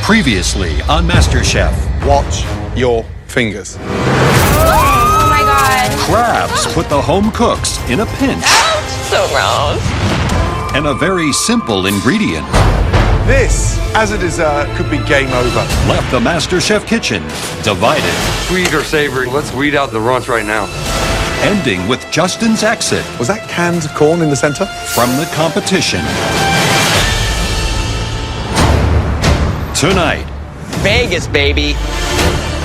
Previously on MasterChef. Watch your fingers. Oh my God. Crabs put the home cooks in a pinch. Ouch, so gross. And a very simple ingredient This, as a dessert, could be game over. left the MasterChef kitchen divided, Sweet or savory? Let's weed out the runts right now. ending with Justin's exit Was that canned corn in the center? from the competition. Tonight, Vegas, baby.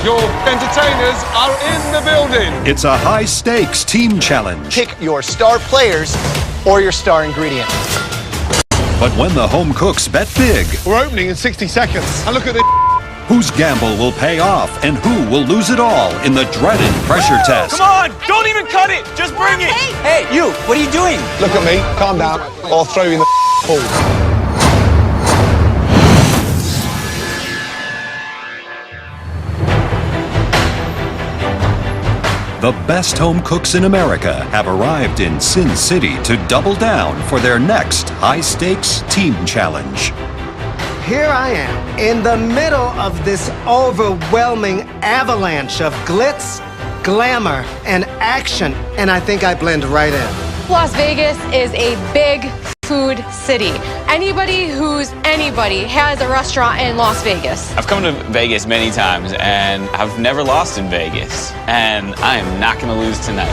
Your entertainers are in the building. it's a high-stakes team challenge. Pick your star players or your star ingredient. But when the home cooks bet big, We're opening in 60 seconds. And look at this. whose gamble will pay off and who will lose it all in the dreaded pressure test? Come on, don't even cut it. Just bring it. Hey, you, what are you doing? Look at me. Calm down. Or I'll throw you in the pool. The best home cooks in America have arrived in Sin City to double down for their next high-stakes team challenge. Here I am, in the middle of this overwhelming avalanche of glitz, glamour, and action, and I think I blend right in. Las Vegas is a big food city. Anybody who's anybody has a restaurant in Las Vegas. I've come to Vegas many times, and I've never lost in Vegas. And I am not going to lose tonight.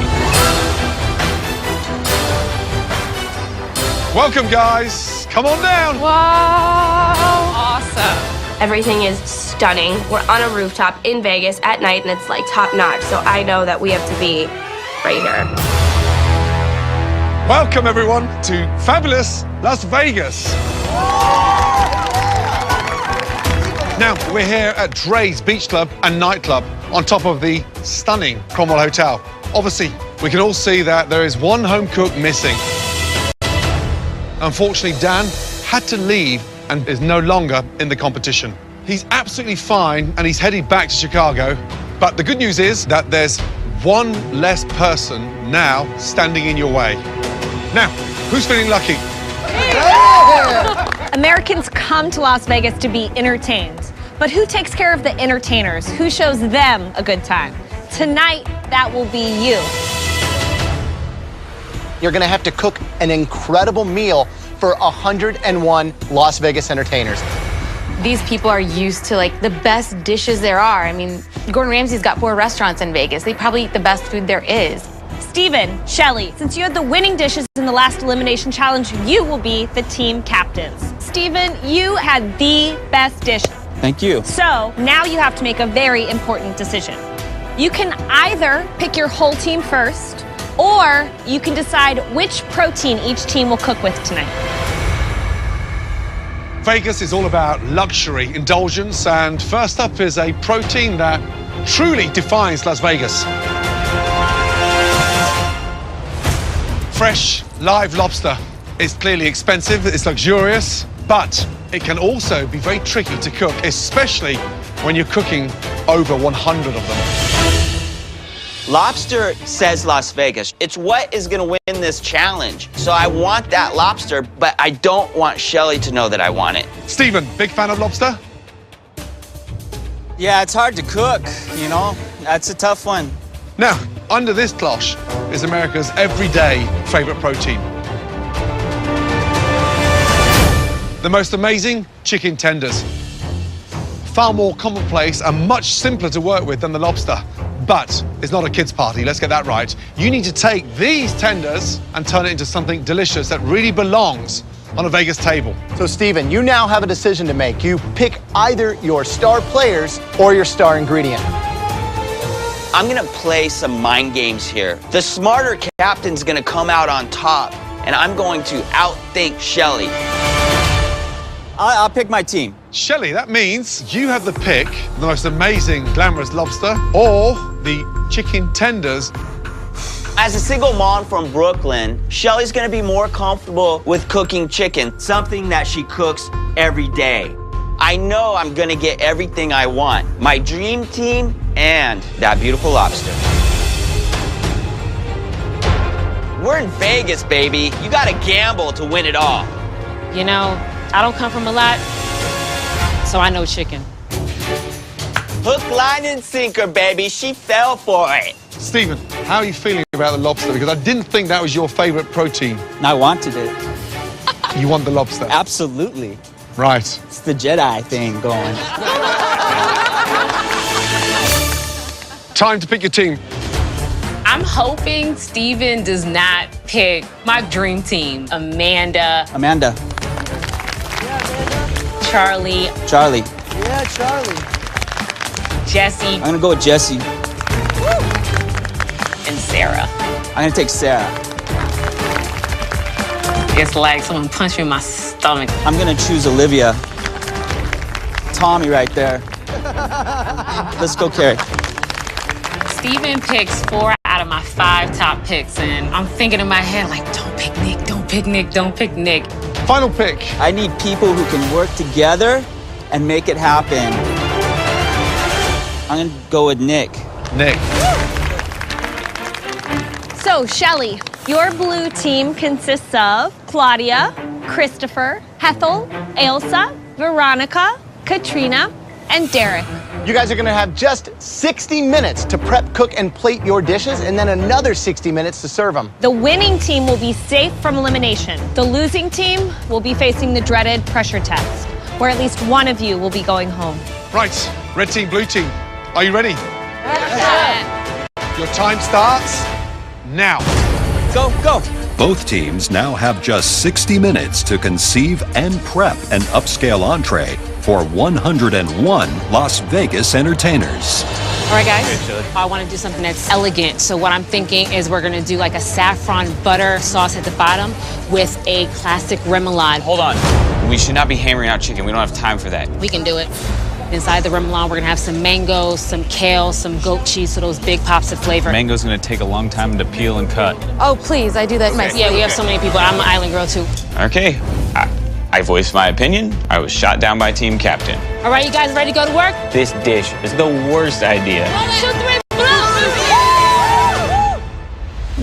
Welcome, guys. Come on down. Wow. Awesome. Everything is stunning. We're on a rooftop in Vegas at night, and it's like top notch. So I know that we have to be right here. Welcome, everyone, to fabulous Las Vegas. Now, we're here at Dre's Beach Club and Nightclub on top of the stunning Cromwell Hotel. Obviously, we can all see that there is one home cook missing. Unfortunately, Dan had to leave and is no longer in the competition. He's absolutely fine and he's headed back to Chicago. But the good news is that there's one less person now standing in your way. Now, who's feeling lucky? Americans come to Las Vegas to be entertained. But who takes care of the entertainers? Who shows them a good time? Tonight, that will be you. You're gonna have to cook an incredible meal for 101 Las Vegas entertainers. These people are used to like the best dishes there are. I mean, Gordon Ramsay's got 4 restaurants in Vegas. They probably eat the best food there is. Steven, Shelly, since you had the winning dishes in the last elimination challenge, you will be the team captains. Steven, you had the best dish. Thank you. So now you have to make a very important decision. You can either pick your whole team first, or you can decide which protein each team will cook with tonight. Vegas is all about luxury, indulgence, and first up is a protein that truly defines Las Vegas. Fresh, live lobster. It's clearly expensive, it's luxurious, but it can also be very tricky to cook, especially when you're cooking over 100 of them. Lobster says Las Vegas. It's what is going to win this challenge. So I want that lobster, but I don't want Shelly to know that I want it. Stephen, big fan of lobster? Yeah, it's hard to cook, you know. That's a tough one. Now, under this cloche is America's everyday favorite protein. The most amazing chicken tenders. Far more commonplace and much simpler to work with than the lobster. But it's not a kid's party, let's get that right. You need to take these tenders and turn it into something delicious that really belongs on a Vegas table. So, Steven, you now have a decision to make. You pick either your star players or your star ingredient. I'm going to play some mind games here. The smarter captain's going to come out on top, and I'm going to outthink Shelly. I'll pick my team. Shelly, that means you have the pick, the most amazing, glamorous lobster or the chicken tenders. As a single mom from Brooklyn, Shelly's gonna be more comfortable with cooking chicken, something that she cooks every day. I know I'm gonna get everything I want. My dream team and that beautiful lobster. We're in Vegas, baby. You gotta gamble to win it all. You know, I don't come from a lot, so I know chicken. Hook, line, and sinker, baby. She fell for it. Stephen, how are you feeling about the lobster? Because I didn't think that was your favorite protein. I wanted it. You want the lobster? Absolutely. Right. It's the Jedi thing going. Time to pick your team. I'm hoping Steven does not pick my dream team. Amanda, Charlie, Yeah, Charlie. Jesse, I'm gonna go with Jesse. and Sarah. I'm gonna take Sarah. It's like someone punched me in my stomach. I'm gonna choose Olivia. Tommy right there. Let's go, Carrie. Steven picks 4 out of my 5 top picks, and I'm thinking in my head, like, don't pick Nick, don't pick Nick, don't pick Nick. Final pick. I need people who can work together and make it happen. I'm gonna go with Nick. Nick. So, Shelly, your blue team consists of Claudia, Christopher, Hethel, Ailsa, Veronica, Katrina, and Derek. You guys are gonna have just 60 minutes to prep, cook, and plate your dishes, and then another 60 minutes to serve them. The winning team will be safe from elimination. The losing team will be facing the dreaded pressure test, where at least one of you will be going home. Right. Red team, blue team. Are you ready? Your time starts now. Go, go. Both teams now have just 60 minutes to conceive and prep an upscale entree for 101 Las Vegas entertainers. All right, guys, I want to do something that's elegant. So what I'm thinking is we're going to do like a saffron butter sauce at the bottom with a classic remoulade. Hold on. We should not be hammering out chicken. We don't have time for that. We can do it. Inside the remoulade, we're going to have some mango, some kale, some goat cheese, so those big pops of flavor. Mango's gonna take a long time to peel and cut. Oh, please, I do that myself. Yeah, we have so many people. I'm an island girl, too. Okay. I voiced my opinion. I was shot down by team captain. All right, you guys ready to go to work? This dish is the worst idea. 1, 2, 3, blue!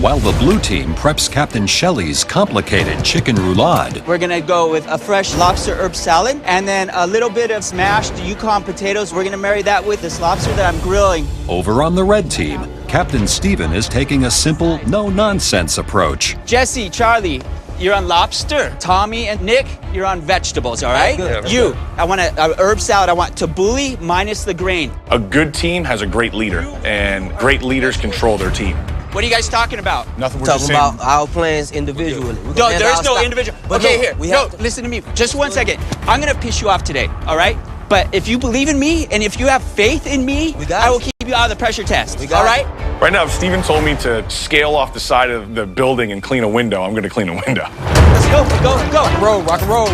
While the blue team preps Captain Shelley's complicated chicken roulade, We're gonna go with a fresh lobster herb salad and then a little bit of smashed Yukon potatoes. We're gonna marry that with this lobster that I'm grilling. over on the red team, Captain Steven is taking a simple, no-nonsense approach. Jesse, Charlie, you're on lobster. Tommy and Nick, you're on vegetables, all right? You, I want a herb salad. I want tabbouleh minus the grain. A good team has a great leader, and great leaders control their team. What are you guys talking about? Nothing. We're just saying. our plans individually. No, there is no individual. But okay, no, here. No, listen to me. Just 1 second. I'm gonna piss you off today, all right? But if you believe in me and if you have faith in me, I will keep you out of the pressure test. All right? Right now, if Steven told me to scale off the side of the building and clean a window, I'm going to clean a window. Let's go, go, go. Rock and roll.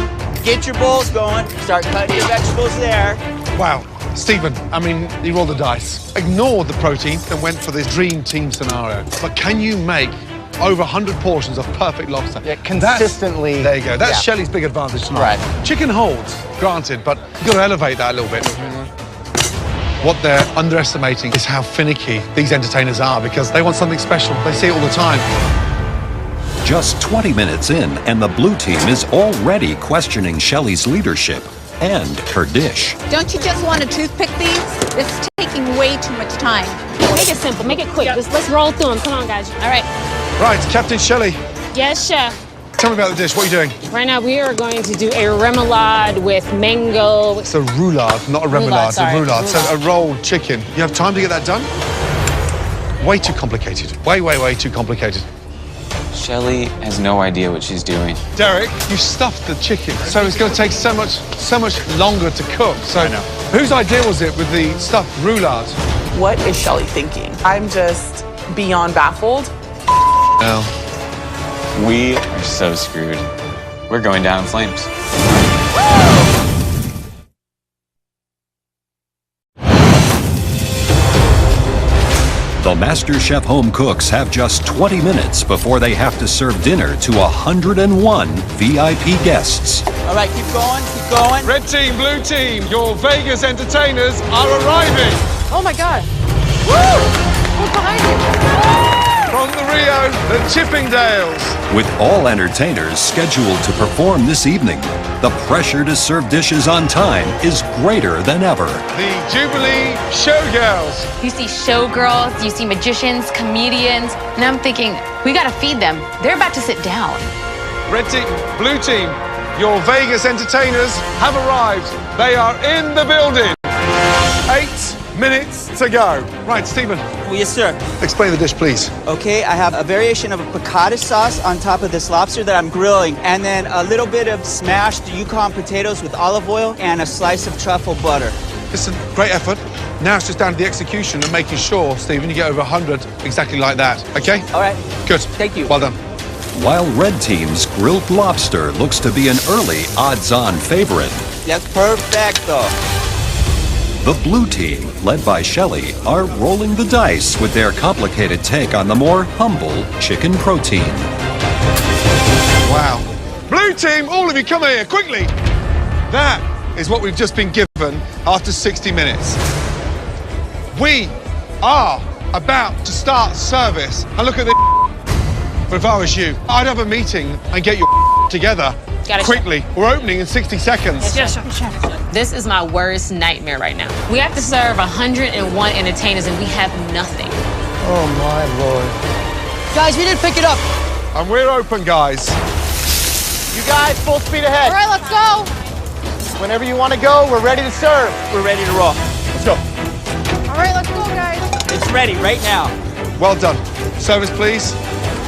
Get your bowls going. Start cutting your vegetables there. Wow. Stephen, I mean, you rolled the dice. Ignored the protein and went for this dream team scenario. But can you make over 100 portions of perfect lobster? Yeah, consistently. There you go. That's Shelley's big advantage tonight. Right. Chicken holds, granted, but you've got to elevate that a little bit. What they're underestimating is how finicky these entertainers are because they want something special. They see it all the time. Just 20 minutes in, and the blue team is already questioning Shelley's leadership and her dish. Don't you just want to toothpick these? This is taking way too much time. Make it simple, make it quick. Let's roll through them. Come on, guys. All right. Right, Captain Shelley. Yes, chef. Tell me about the dish. What are you doing? Right now, we are going to do a remoulade with mango. It's a roulade, not a remoulade. It's a roulade. So a rolled chicken. You have time to get that done? Way too complicated. Way too complicated. Shelley has no idea what she's doing. Derek, you stuffed the chicken, so it's going to take so much longer to cook. So whose idea was it with the stuffed roulade? What is Shelley thinking? I'm just beyond baffled. No. We are so screwed. We're going down in flames. The MasterChef home cooks have just 20 minutes before they have to serve dinner to 101 VIP guests. All right, keep going, keep going. Red team, blue team, your Vegas entertainers are arriving. Oh my God. Woo! We're behind you. from the Rio, the Chippingdales. With all entertainers scheduled to perform this evening, the pressure to serve dishes on time is greater than ever. The Jubilee Showgirls. You see showgirls, you see magicians, comedians, and I'm thinking, we gotta feed them. They're about to sit down. Red team, blue team, your Vegas entertainers have arrived. They are in the building. 8 minutes to go. Right, Stephen. Well, yes, sir. Explain the dish, please. Okay, I have a variation of a piccata sauce on top of this lobster that I'm grilling, and then a little bit of smashed Yukon potatoes with olive oil and a slice of truffle butter. Listen, great effort. Now it's just down to the execution and making sure, Stephen, you get over 100 exactly like that. Okay? All right. Good. Thank you. Well done. While Red Team's grilled lobster looks to be an early odds-on favorite, That's perfecto. the Blue Team, led by Shelley, are rolling the dice with their complicated take on the more humble chicken protein. Wow. Blue team, all of you come here, quickly. That is what we've just been given after 60 minutes. We are about to start service. And look at this. But if I was you, I'd have a meeting and get your together quickly. We're opening in 60 seconds. This is my worst nightmare right now. We have to serve 101 entertainers and we have nothing. Oh, my Lord. Guys, we didn't pick it up. And we're open, guys. You guys, full speed ahead. All right, let's go. Whenever you want to go, we're ready to serve. We're ready to roll. Let's go. All right, let's go, guys. It's ready right now. Well done. Service, please.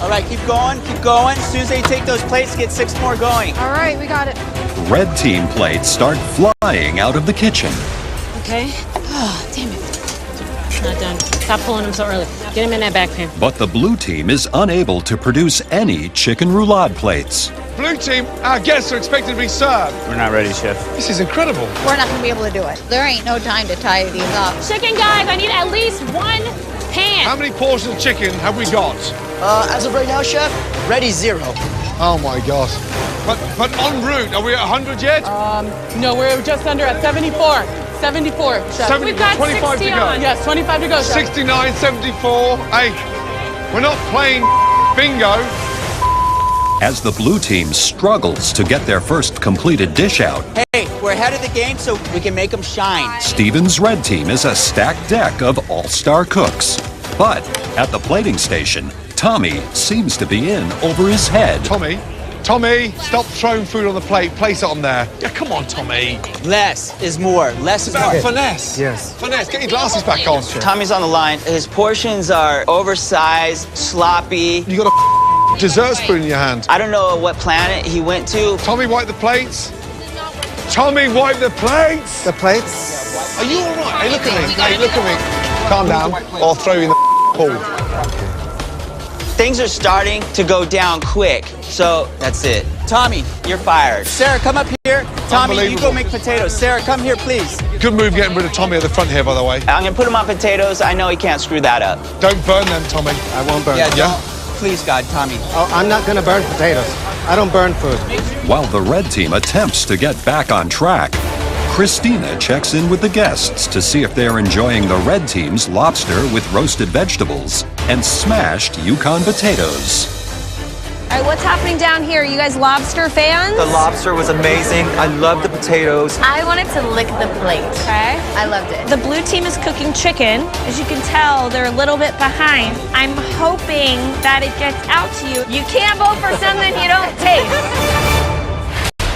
All right, keep going, keep going. As soon as they take those plates, get 6 more going. All right, we got it. Red Team plates start flying out of the kitchen. Okay. Oh, damn it. It's not done. Stop pulling them so early. Get him in that back pan. But the Blue Team is unable to produce any chicken roulade plates. Blue team, our guests are expected to be served. We're not ready, Chef. This is incredible. We're not going to be able to do it. There ain't no time to tie these up. Chicken guys, I need at least 1 pan. How many portions of chicken have we got? As of right now, Chef, ready 0. Oh my God. But en route, are we at 100 yet? No, we're just under at 74. 74, Chef. We've got 25 60 to go. on. Yes, 25 to go, Chef. 69, 74. Hey, we're not playing bingo. As the Blue Team struggles to get their first completed dish out, Hey, we're ahead of the game so we can make them shine. Steven's Red Team is a stacked deck of all-star cooks. But at the plating station, Tommy seems to be in over his head. Tommy, stop throwing food on the plate. Place it on there. Yeah, come on, Tommy. Less is more. Less is It's about more. finesse. Yes. Finesse. Get your glasses back on. Tommy's on the line. His portions are oversized, sloppy. You got a dessert spoon in your hand. I don't know what planet he went to. Tommy, wipe the plates. Tommy, wipe the plates. The plates? Are you all right? Hey, look at me. Hey, look at me. Calm down, or I'll throw you in the pool. Things are starting to go down quick. So that's it. Tommy, You're fired. Sarah, come up here. Tommy, you Unbelievable. go make potatoes. Sarah, come here, please. Good move getting rid of Tommy at the front here, by the way. I'm gonna put him on potatoes. I know he can't screw that up. Don't burn them, Tommy. I won't burn. Yeah, Yeah? don't. Please, God, Tommy. Oh, I'm not going to burn potatoes. I don't burn food. While the Red Team attempts to get back on track, Christina checks in with the guests to see if they're enjoying the Red Team's lobster with roasted vegetables and smashed Yukon potatoes. All right, what's happening down here? You guys lobster fans? The lobster was amazing. I love the potatoes. I wanted to lick the plate. Okay. I loved it. The blue team is cooking chicken. As you can tell, they're a little bit behind. I'm hoping that it gets out to you. You can't vote for something you don't taste.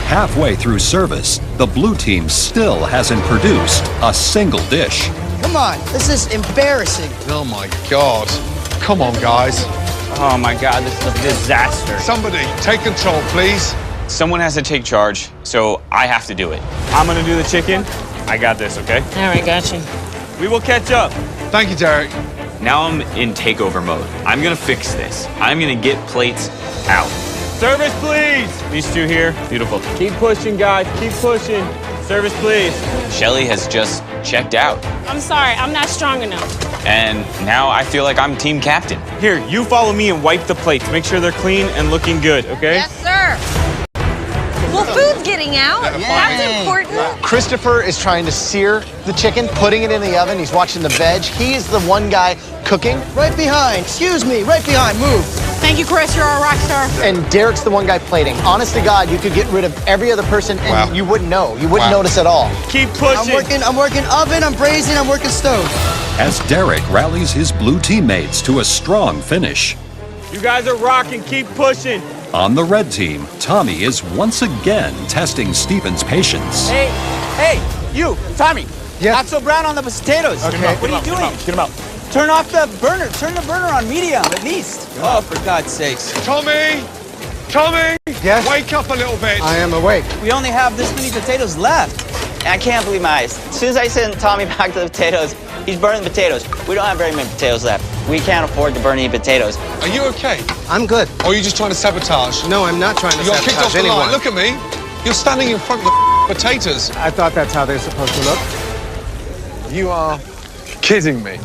Halfway through service, the Blue Team still hasn't produced a single dish. Come on, this is embarrassing. Oh my God. Come on, guys. Oh my God, this is a disaster. Somebody, take control, please. Someone has to take charge, so I have to do it. I'm gonna do the chicken. I got this, okay? All right, got you. We will catch up. Thank you, Derek. Now I'm in takeover mode. I'm gonna fix this. I'm gonna get plates out. Service, please! These two here, beautiful. Keep pushing, guys, keep pushing. Service, please. Shelly has just checked out. I'm sorry, I'm not strong enough. And now I feel like I'm team captain. Here, you follow me and wipe the plates. Make sure they're clean and looking good, okay? Yes, sir. We'll food's getting out. That's important. Christopher is trying to sear the chicken, putting it in the oven. He's watching the veg. He is the one guy cooking. Right behind. Excuse me, right behind. Move. Thank you, Chris. You're a rock star. And Derek's the one guy plating. Honest to God, you could get rid of every other person and you wouldn't know. You wouldn't notice at all. Keep pushing. I'm working oven, I'm braising, I'm working stove. As Derek rallies his blue teammates to a strong finish. You guys are rocking. Keep pushing. On the red team, Tommy is once again testing Stephen's patience. Hey, you, Tommy. Yeah. Not so brown on the potatoes. Okay. What are you doing? Get him out. Turn off the burner. Turn the burner on medium, at least. Oh, for God's sakes. Tommy! Yes? Wake up a little bit. I am awake. We only have this many potatoes left. I can't believe my eyes. As soon as I send Tommy back to the potatoes, he's burning the potatoes. We don't have very many potatoes left. We can't afford to burn any potatoes. Are you okay? I'm good. Or are you just trying to sabotage? No, I'm not trying to You got kicked off sabotage the line. anyone. Look at me. You're standing in front of the potatoes. I thought that's how they're supposed to look. You are kidding me.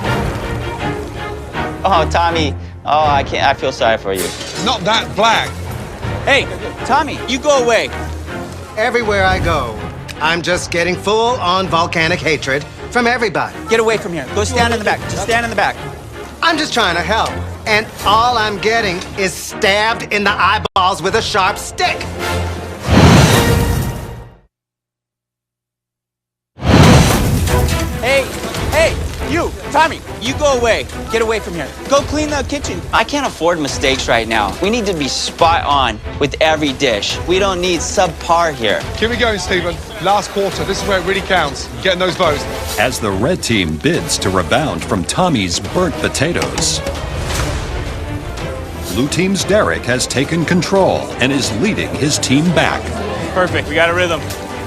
Oh, Tommy. Oh, I can't. I feel sorry for you. Not that black. Hey, Tommy, you go away. Everywhere I go, I'm just getting full-on volcanic hatred from everybody. Get away from here. Go stand in the back. Just stand in the back. I'm just trying to help. And all I'm getting is stabbed in the eyeballs with a sharp stick. Hey, you, Tommy, you go away. Get away from here. Go clean the kitchen. I can't afford mistakes right now. We need to be spot on with every dish. We don't need subpar here. Keep it going, Stephen. Last quarter. This is where it really counts. Getting those votes. As the red team bids to rebound from Tommy's burnt potatoes. Blue team's Derek has taken control and is leading his team back. Perfect. We got a rhythm.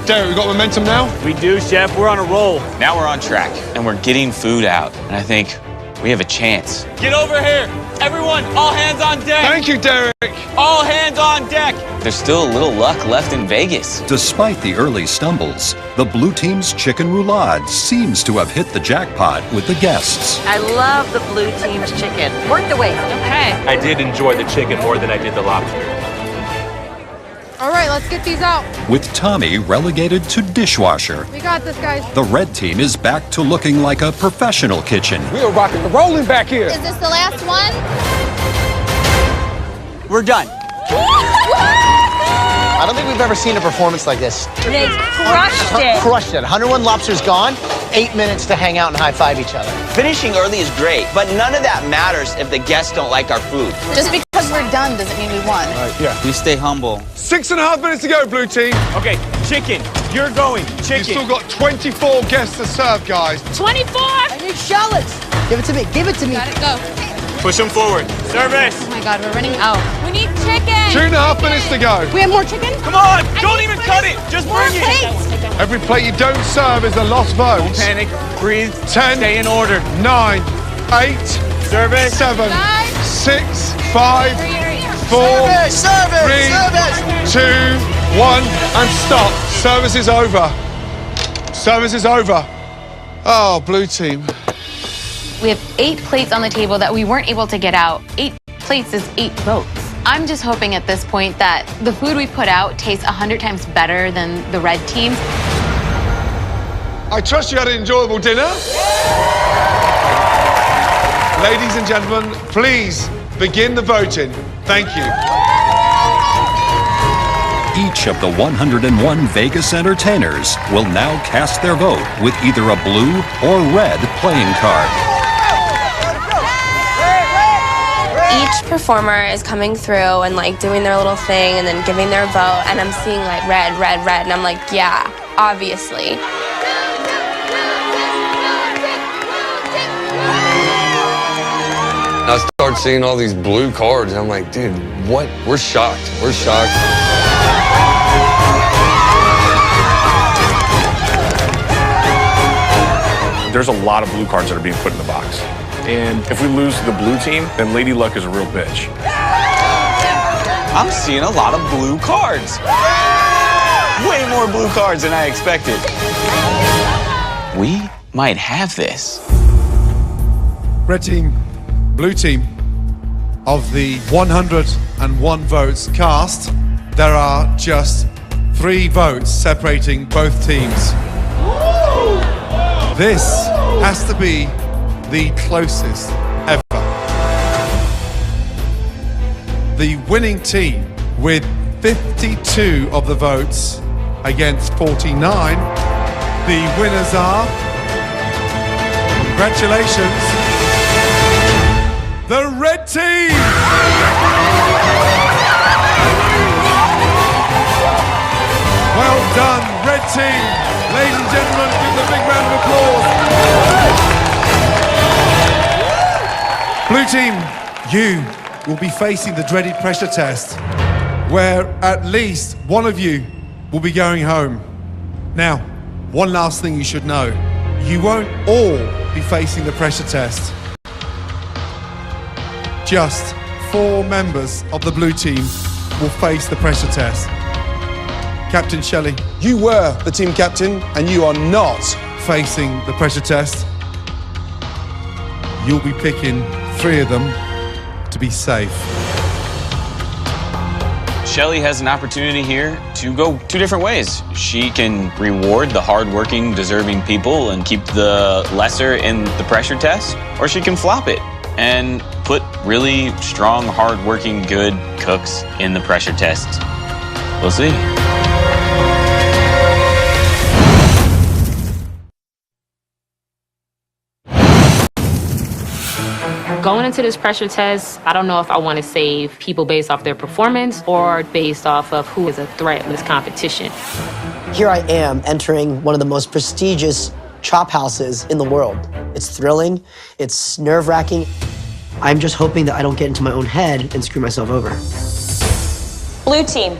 Derek, we got momentum now? We do, Chef. We're on a roll. Now we're on track, and we're getting food out. And I think we have a chance. Get over here. Everyone, all hands on deck. Thank you, Derek. All hands on deck. There's still a little luck left in Vegas. Despite the early stumbles, the blue team's chicken roulade seems to have hit the jackpot with the guests. I love the blue team's chicken. Work the weight. Okay. I did enjoy the chicken more than I did the lobster. All right, let's get these out. With Tommy relegated to dishwasher, We got this, guys. the red team is back to looking like a professional kitchen. We are rocking and rolling back here. Is this the last one? We're done. I don't think we've ever seen a performance like this. They crushed it. Crushed it. 101 lobsters gone. 8 minutes to hang out and high-five each other. Finishing early is great, but none of that matters if the guests don't like our food. Just because we're done doesn't mean we won. We stay humble. 6.5 minutes to go, blue team. Okay, chicken. You're going. Chicken. You've still got 24 guests to serve, guys. 24. I need shallots. Give it to me. Give it to me. Got it, go. Push them forward. Service. Oh my God, we're running out. We need chicken. 2.5 minutes to go. We have more chicken? Come on. Don't even cut it. Just bring it. Every plate you don't serve is a lost vote. Don't panic. Breathe. 10. Stay in order. 9, 8, Service. 7, 6, 5, 4, 3, 2, 1, and stop. Service is over. Service is over. Oh, blue team. We have 8 plates on the table that we weren't able to get out. 8 plates is 8 votes. I'm just hoping at this point that the food we put out tastes 100 times better than the red team. I trust you had an enjoyable dinner. Ladies and gentlemen, please begin the voting. Thank you. Each of the 101 Vegas entertainers will now cast their vote with either a blue or red playing card. Each performer is coming through and like doing their little thing and then giving their vote, and I'm seeing like red, red, red, and I'm like, yeah, obviously. I start seeing all these blue cards, and I'm like, dude, what? We're shocked. We're shocked. There's a lot of blue cards that are being put in the box. And if we lose to the blue team, then Lady Luck is a real bitch. I'm seeing a lot of blue cards. Way more blue cards than I expected. We might have this. Red team, blue team, of the 101 votes cast, there are just 3 votes separating both teams. This has to be the closest ever. The winning team with 52 of the votes against 49. The winners are, congratulations, the red team! Well done, red team. Ladies and gentlemen, give them a big round of applause. Blue team, you will be facing the dreaded pressure test, where at least one of you will be going home. Now, one last thing you should know. You won't all be facing the pressure test. Just 4 members of the blue team will face the pressure test. Captain Shelley, you were the team captain and you are not facing the pressure test. You'll be picking 3 of them to be safe. Shelley has an opportunity here to go 2 different ways. She can reward the hardworking, deserving people and keep the lesser in the pressure test, or she can flop it and put really strong, hardworking, good cooks in the pressure test. We'll see. Going into this pressure test, I don't know if I want to save people based off their performance or based off of who is a threat in this competition. Here I am entering one of the most prestigious chop houses in the world. It's thrilling, it's nerve-wracking. I'm just hoping that I don't get into my own head and screw myself over. Blue team,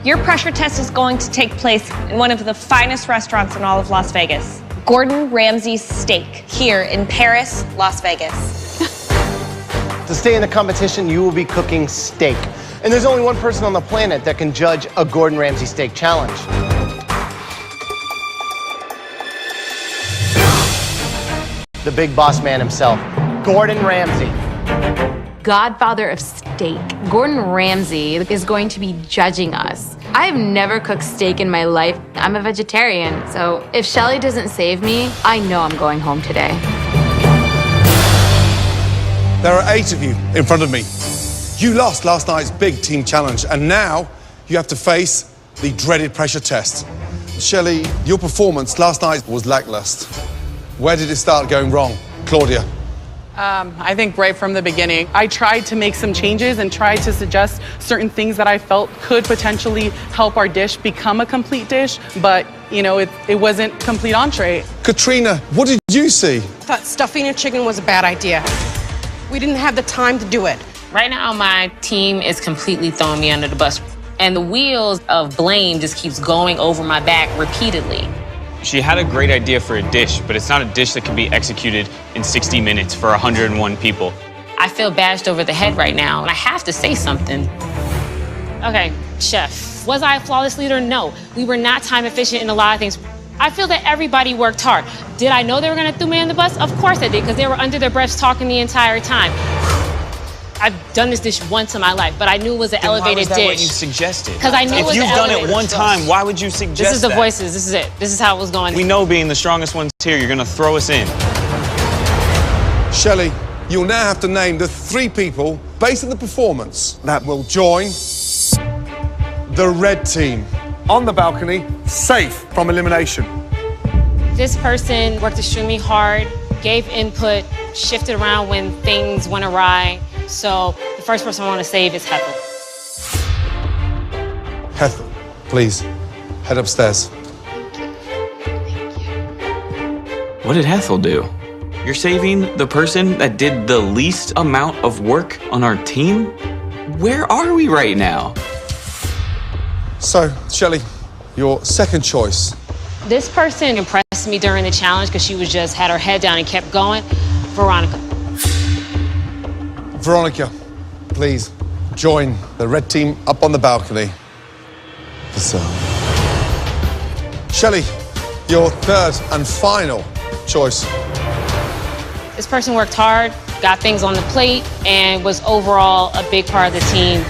your pressure test is going to take place in one of the finest restaurants in all of Las Vegas. Gordon Ramsay's Steak, here in Paris, Las Vegas. To stay in the competition, you will be cooking steak. And there's only one person on the planet that can judge a Gordon Ramsay steak challenge. The big boss man himself, Gordon Ramsay. Godfather of steak. Gordon Ramsay is going to be judging us. I have never cooked steak in my life. I'm a vegetarian, so if Shelley doesn't save me, I know I'm going home today. There are 8 of you in front of me. You lost last night's big team challenge, and now you have to face the dreaded pressure test. Shelley, your performance last night was lackluster. Where did it start going wrong? Claudia? I think right from the beginning, I tried to make some changes and tried to suggest certain things that I felt could potentially help our dish become a complete dish, but, you know, it wasn't complete entree. Katrina, what did you see? I thought stuffing a chicken was a bad idea. We didn't have the time to do it. Right now, my team is completely throwing me under the bus, and the wheels of blame just keeps going over my back repeatedly. She had a great idea for a dish, but it's not a dish that can be executed in 60 minutes for 101 people. I feel bashed over the head right now, and I have to say something. Okay, chef, was I a flawless leader? No. We were not time efficient in a lot of things. I feel that everybody worked hard. Did I know they were gonna throw me on the bus? Of course I did, because they were under their breaths talking the entire time. I've done this dish once in my life, but I knew it was an elevated dish. Why was that what you suggested? Because I knew it was an elevated dish. If you've done it one time, why would you suggest that? This is the voices, this is it. This is how it was going. We know being the strongest ones here, you're gonna throw us in. Shelley, you'll now have to name the 3 people, based on the performance, that will join the red team on the balcony, safe from elimination. This person worked extremely hard, gave input, shifted around when things went awry. So the first person I want to save is Hethel. Hethel, please, head upstairs. What did Hethel do? You're saving the person that did the least amount of work on our team? Where are we right now? So, Shelley, your second choice. This person impressed me during the challenge because she was just had her head down and kept going. Veronica. Veronica, please join the red team up on the balcony. So, Shelley, your third and final choice. This person worked hard, got things on the plate, and was overall a big part of the team.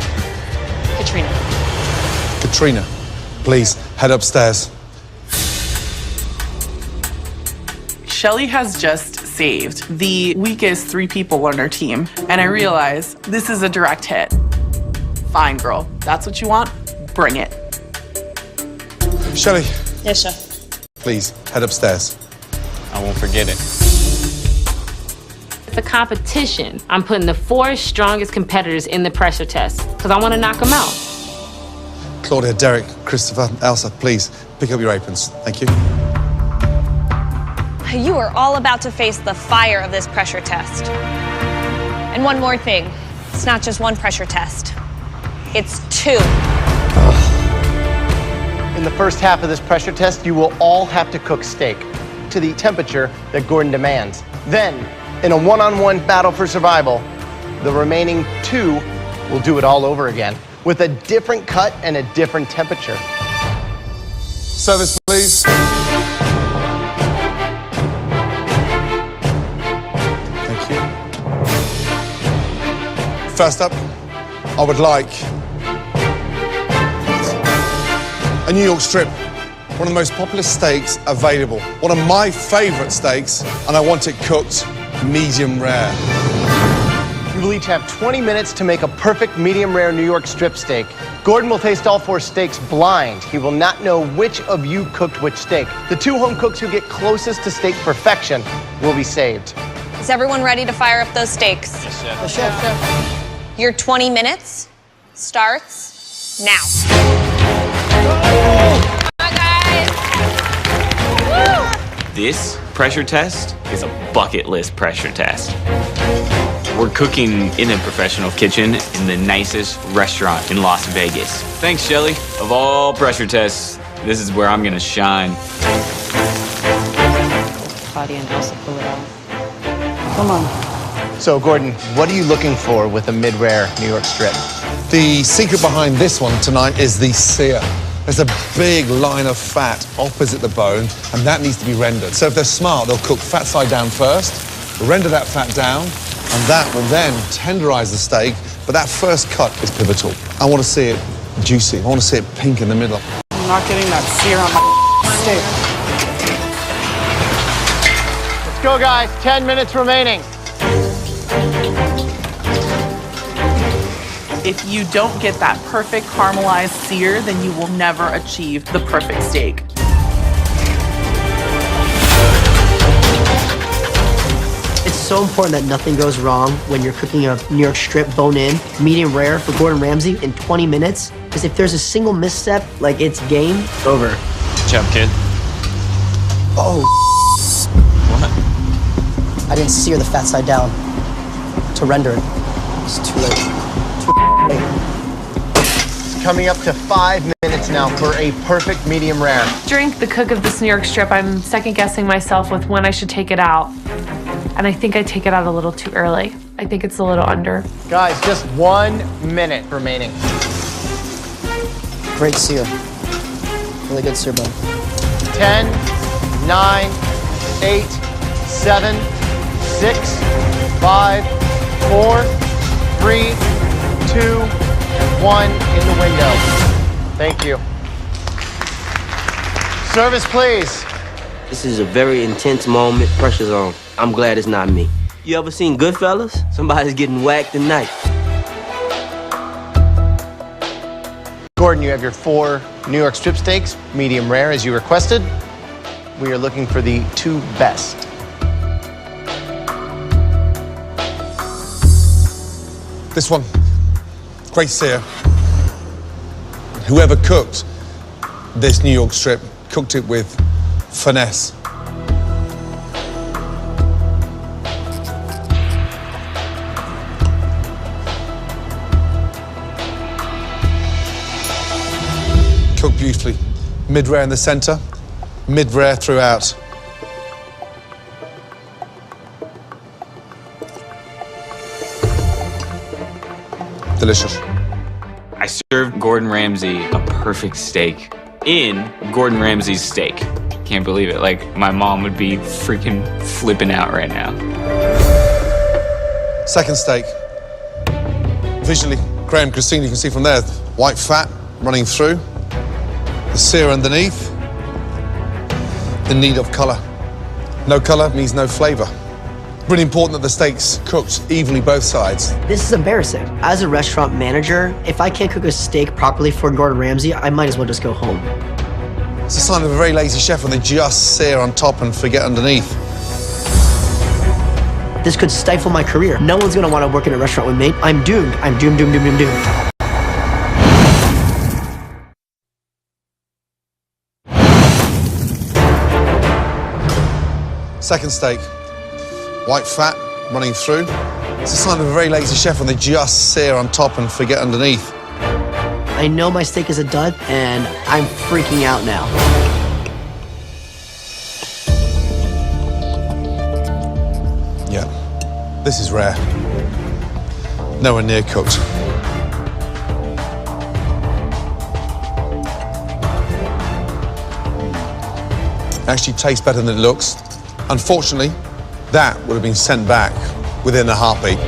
Katrina. Katrina, please head upstairs. Shelly has just saved the weakest 3 people on her team, and I realize this is a direct hit. Fine, girl. That's what you want? Bring it. Shelly, Yes, chef. please, head upstairs. I won't forget it. It's a competition. I'm putting the 4 strongest competitors in the pressure test because I want to knock them out. Claudia, Derek, Christopher, Elsa, please, pick up your aprons. Thank you. You are all about to face the fire of this pressure test. And one more thing, it's not just one pressure test, it's 2. In the first half of this pressure test, you will all have to cook steak to the temperature that Gordon demands. Then, in a one-on-one battle for survival, the remaining 2 will do it all over again with a different cut and a different temperature. Service, please. Thank you. First up, I would like a New York strip, one of the most popular steaks available. One of my favorite steaks, and I want it cooked medium rare. You will each have 20 minutes to make a perfect medium rare New York strip steak. Gordon will taste all 4 steaks blind. He will not know which of you cooked which steak. The 2 home cooks who get closest to steak perfection will be saved. Is everyone ready to fire up those steaks? The chef. Your 20 minutes starts now. This pressure test is a bucket list pressure test. We're cooking in a professional kitchen in the nicest restaurant in Las Vegas. Thanks, Shelly. Of all pressure tests, this is where I'm gonna shine. Claudia and Elsa pull it off. Come on. So, Gordon, what are you looking for with a mid-rare New York strip? The secret behind this one tonight is the sear. There's a big line of fat opposite the bone, and that needs to be rendered. So if they're smart, they'll cook fat side down first, render that fat down, and that will then tenderize the steak, but that first cut is pivotal. I want to see it juicy. I want to see it pink in the middle. I'm not getting that sear on my steak. Let's go, guys. 10 minutes remaining. If you don't get that perfect caramelized sear, then you will never achieve the perfect steak. It's so important that nothing goes wrong when you're cooking a New York strip bone-in, medium rare for Gordon Ramsay in 20 minutes. Because if there's a single misstep, like it's game over. Good job, kid. Oh. What? I didn't sear the fat side down to render it. It's too late. It's coming up to 5 minutes now for a perfect medium rare. During the cook of this New York strip, I'm second guessing myself with when I should take it out. And I think I take it out a little too early. I think it's a little under. Guys, just 1 minute remaining. Great sear. Really good sear bone. 10, 9, 8, 7, 6, 5, 4, 3, 2, and 1 in the window. Thank you. Service, please. This is a very intense moment. Pressure's on. I'm glad it's not me. You ever seen Goodfellas? Somebody's getting whacked tonight. Gordon, you have your 4 New York strip steaks, medium rare as you requested. We are looking for the 2 best. This one, great sear. Whoever cooked this New York strip cooked it with finesse. Cooked beautifully. Mid-rare in the center, mid-rare throughout. Delicious. I served Gordon Ramsay a perfect steak in Gordon Ramsay's steak. Can't believe it. Like, my mom would be freaking flipping out right now. Second steak. Visually, Graham, Christine, you can see from there, white fat running through. The sear underneath, in need of colour. No colour means no flavour. Really important that the steak's cooked evenly both sides. This is embarrassing. As a restaurant manager, if I can't cook a steak properly for Gordon Ramsay, I might as well just go home. It's a sign of a very lazy chef when they just sear on top and forget underneath. This could stifle my career. No one's gonna wanna work in a restaurant with me. I'm doomed. I'm doomed, doomed, doomed, doomed, doomed. Second steak. White fat running through. It's a sign of a very lazy chef when they just sear on top and forget underneath. I know my steak is a dud, and I'm freaking out now. Yeah, this is rare. Nowhere near cooked. Actually tastes better than it looks. Unfortunately, that would have been sent back within a heartbeat.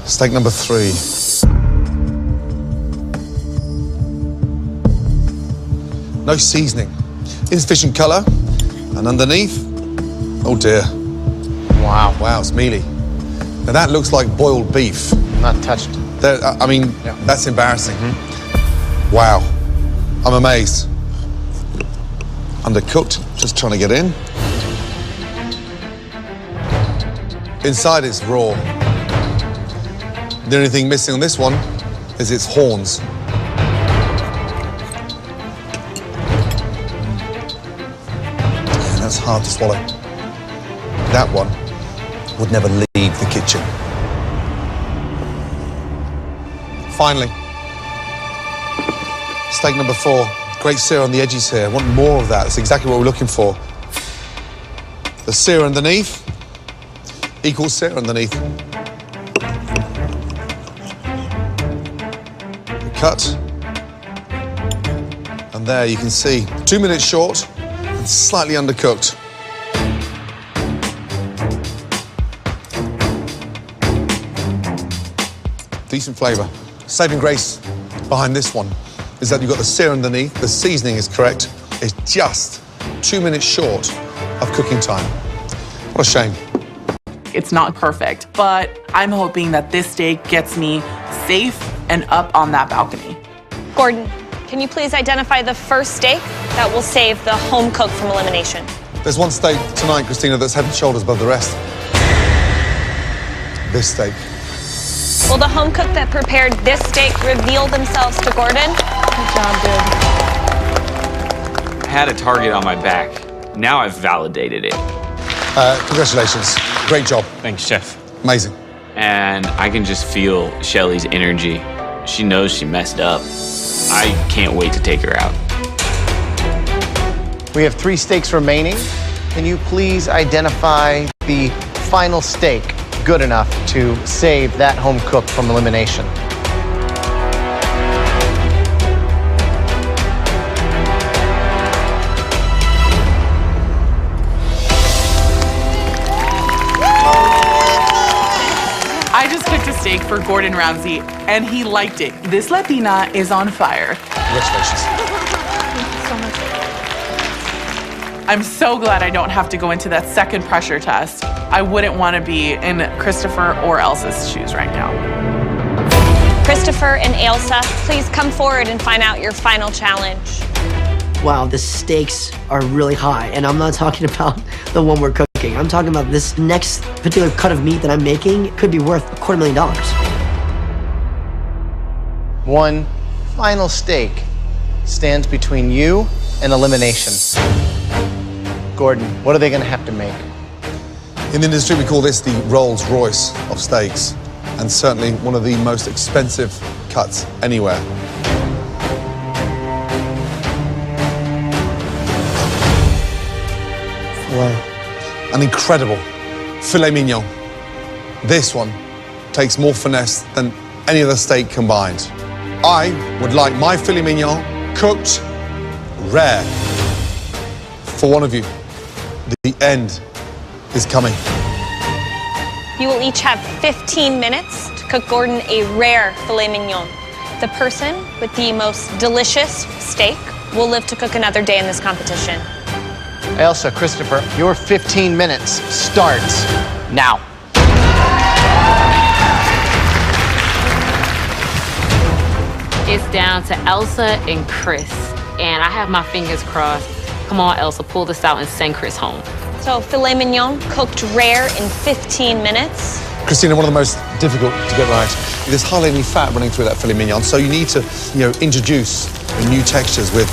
Steak number 3. No seasoning. Insufficient colour. And underneath, oh dear. Wow. Wow, it's mealy. Now that looks like boiled beef. Not touched. I mean, that's embarrassing. Wow. I'm amazed. Undercooked, just trying to get in. Inside it's raw. The only thing missing on this one is its horns. That's hard to swallow. That one would never leave the kitchen. Finally, steak number 4. Great sear on the edges here. I want more of that. That's exactly what we're looking for. The sear underneath equals sear underneath. The cut. And there you can see 2 minutes short and slightly undercooked. Decent flavour. Saving grace behind this one is that you've got the sear underneath, the seasoning is correct. It's just 2 minutes short of cooking time. What a shame. It's not perfect, but I'm hoping that this steak gets me safe and up on that balcony. Gordon, can you please identify the first steak that will save the home cook from elimination? There's one steak tonight, Christina, that's head and shoulders above the rest. This steak. Will the home cook that prepared this steak reveal themselves to Gordon? Good job, dude. I had a target on my back. Now I've validated it. Congratulations. Great job. Thanks, Chef. Amazing. And I can just feel Shelly's energy. She knows she messed up. I can't wait to take her out. We have 3 steaks remaining. Can you please identify the final steak good enough to save that home cook from elimination? I just cooked a steak for Gordon Ramsay, and he liked it. This Latina is on fire. Congratulations. I'm so glad I don't have to go into that second pressure test. I wouldn't want to be in Christopher or Elsa's shoes right now. Christopher and Elsa, please come forward and find out your final challenge. Wow, the stakes are really high, and I'm not talking about the one we're cooking. I'm talking about this next particular cut of meat that I'm making. It could be worth $250,000. One final steak stands between you and elimination. Gordon, what are they going to have to make? In the industry, we call this the Rolls Royce of steaks, and certainly one of the most expensive cuts anywhere. Wow. An incredible filet mignon. This one takes more finesse than any other steak combined. I would like my filet mignon cooked rare. For one of you, the end is coming. You will each have 15 minutes to cook Gordon a rare filet mignon. The person with the most delicious steak will live to cook another day in this competition. Elsa, Christopher, your 15 minutes starts now. It's down to Elsa and Chris, and I have my fingers crossed. Come on, Elsa, pull this out and send Chris home. So filet mignon cooked rare in 15 minutes. Christina, one of the most difficult to get right. There's hardly any fat running through that filet mignon, so you need to, introduce new textures with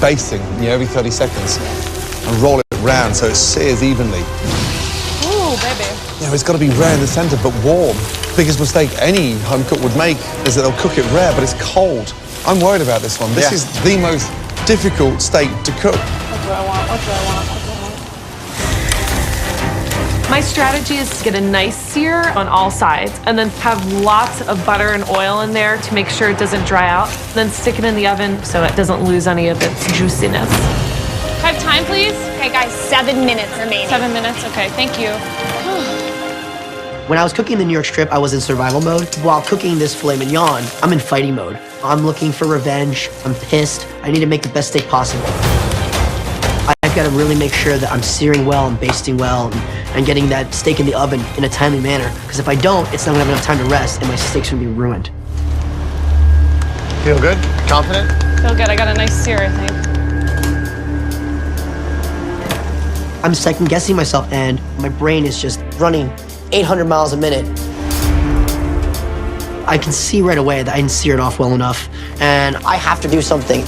basting, every 30 seconds, and roll it round so it sears evenly. Ooh, baby. It's got to be rare in the center, but warm. Biggest mistake any home cook would make is that they'll cook it rare, but it's cold. I'm worried about this one. This is the most difficult steak to cook. What do I want? What do I want? What do I want? My strategy is to get a nice sear on all sides and then have lots of butter and oil in there to make sure it doesn't dry out. Then stick it in the oven so it doesn't lose any of its juiciness. Can I have time, please? Okay, guys, 7 minutes remaining. 7 minutes, okay, thank you. When I was cooking the New York strip, I was in survival mode. While cooking this filet mignon, I'm in fighting mode. I'm looking for revenge. I'm pissed. I need to make the best steak possible. I've got to really make sure that I'm searing well and basting well and getting that steak in the oven in a timely manner. Because if I don't, it's not going to have enough time to rest and my steak's going to be ruined. Feel good? Confident? Feel good, I got a nice sear, I think. I'm second guessing myself and my brain is just running 800 miles a minute. I can see right away that I didn't sear it off well enough, and I have to do something.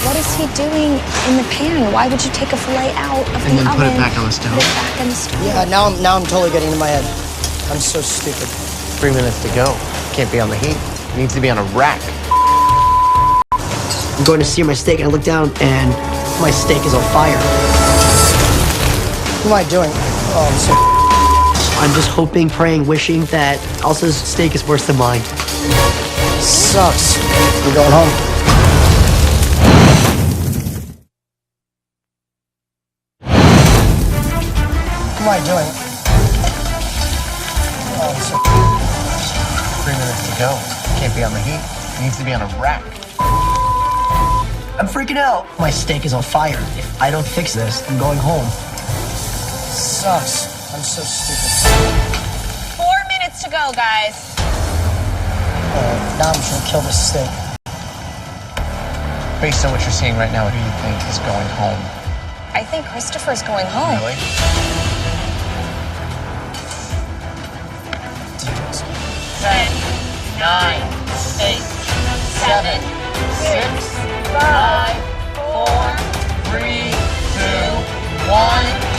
What is he doing in the pan? Why would you take a filet out of the oven? And then put it back on the stove. Put it back on the stove. Yeah, now I'm totally getting into my head. I'm so stupid. 3 minutes to go. Can't be on the heat. It needs to be on a rack. I'm going to sear my steak, and I look down, and my steak is on fire. What am I doing? Oh, I'm just hoping, praying, wishing that Elsa's steak is worse than mine. Sucks. I'm going home. What am I doing? Oh, 3 minutes to go. Can't be on the heat. It needs to be on a rack. I'm freaking out. My steak is on fire. If I don't fix this, I'm going home. Sucks. I'm so stupid. 4 minutes to go, guys. Now I'm just gonna kill this steak. Based on what you're seeing right now, who do you think is going home? I think Christopher's going home. Really? 10, 9, 8, 7, 6, 5, 4, 3, 2, 1.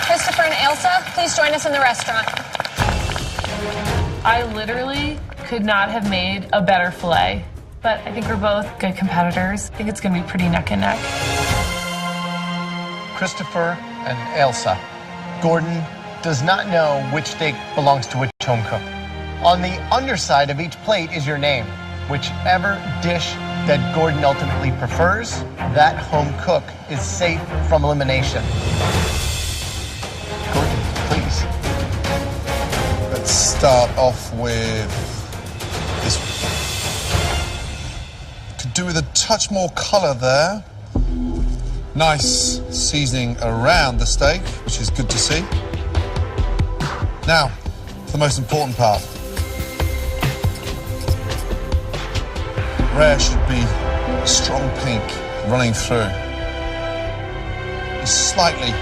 Christopher and Elsa, please join us in the restaurant. I literally could not have made a better filet, but I think we're both good competitors. I think it's gonna be pretty neck and neck. Christopher and Elsa. Gordon does not know which steak belongs to which home cook. On the underside of each plate is your name. Whichever dish that Gordon ultimately prefers, that home cook is safe from elimination. Gordon, please. Let's start off with this one. Could do with a touch more color there. Nice seasoning around the steak, which is good to see. Now, the most important part. Rare should be a strong pink running through. It's slightly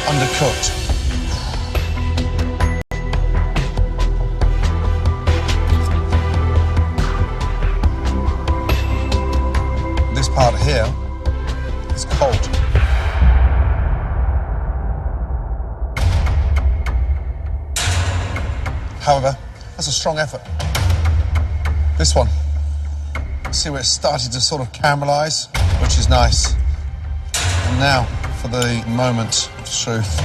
undercooked. This part here is cold. However, that's a strong effort. This one, see where it started to sort of caramelize, which is nice. And now for the moment of truth.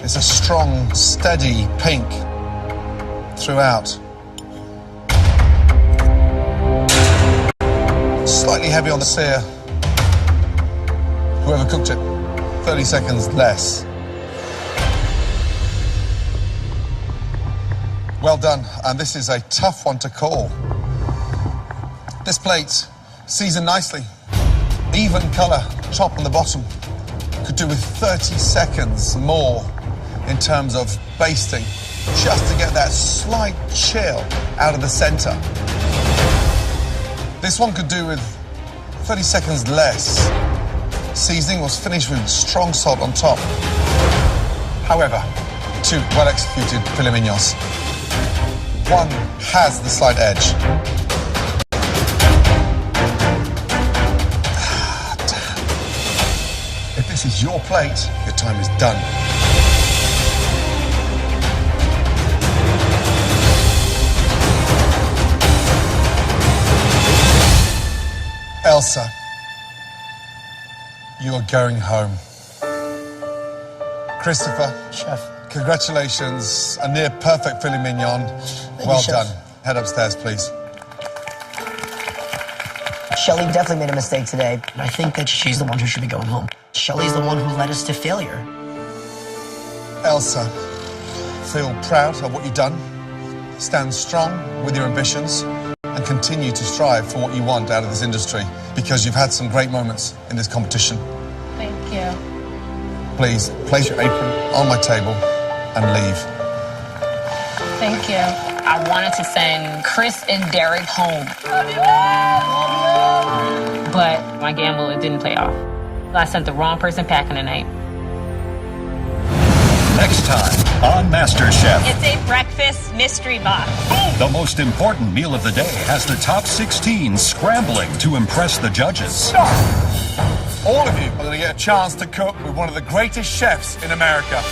It's a strong, steady pink throughout. Slightly heavy on the sear. Whoever cooked it, 30 seconds less. Well done, and this is a tough one to call. This plate, seasoned nicely, even colour, top on the bottom. Could do with 30 seconds more in terms of basting, just to get that slight chill out of the centre. This one could do with 30 seconds less. Seasoning was finished with strong salt on top. However, 2 well-executed filet mignons. One has the slight edge. If this is your plate, your time is done. Elsa, you are going home. Christopher, Chef, congratulations, a near perfect filet mignon. Well done. Head upstairs, please. Shelly definitely made a mistake today. I think that she's the one who should be going home. Shelly's the one who led us to failure. Elsa, feel proud of what you've done. Stand strong with your ambitions and continue to strive for what you want out of this industry, because you've had some great moments in this competition. Thank you. Please place your apron on my table and leave. Thank you. I wanted to send Chris and Derek home. But my gamble, it didn't pay off. I sent the wrong person packing tonight. Next time on MasterChef. It's a breakfast mystery box. The most important meal of the day has the top 16 scrambling to impress the judges. All of you are going to get a chance to cook with one of the greatest chefs in America.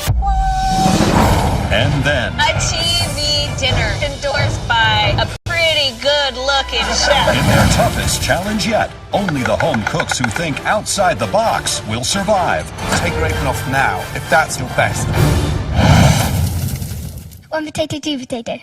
And then, A TV dinner endorsed by a pretty good-looking chef. in their toughest challenge yet, only the home cooks who think outside the box will survive. Take your apron off now, if that's your best. 1 potato, 2 potato.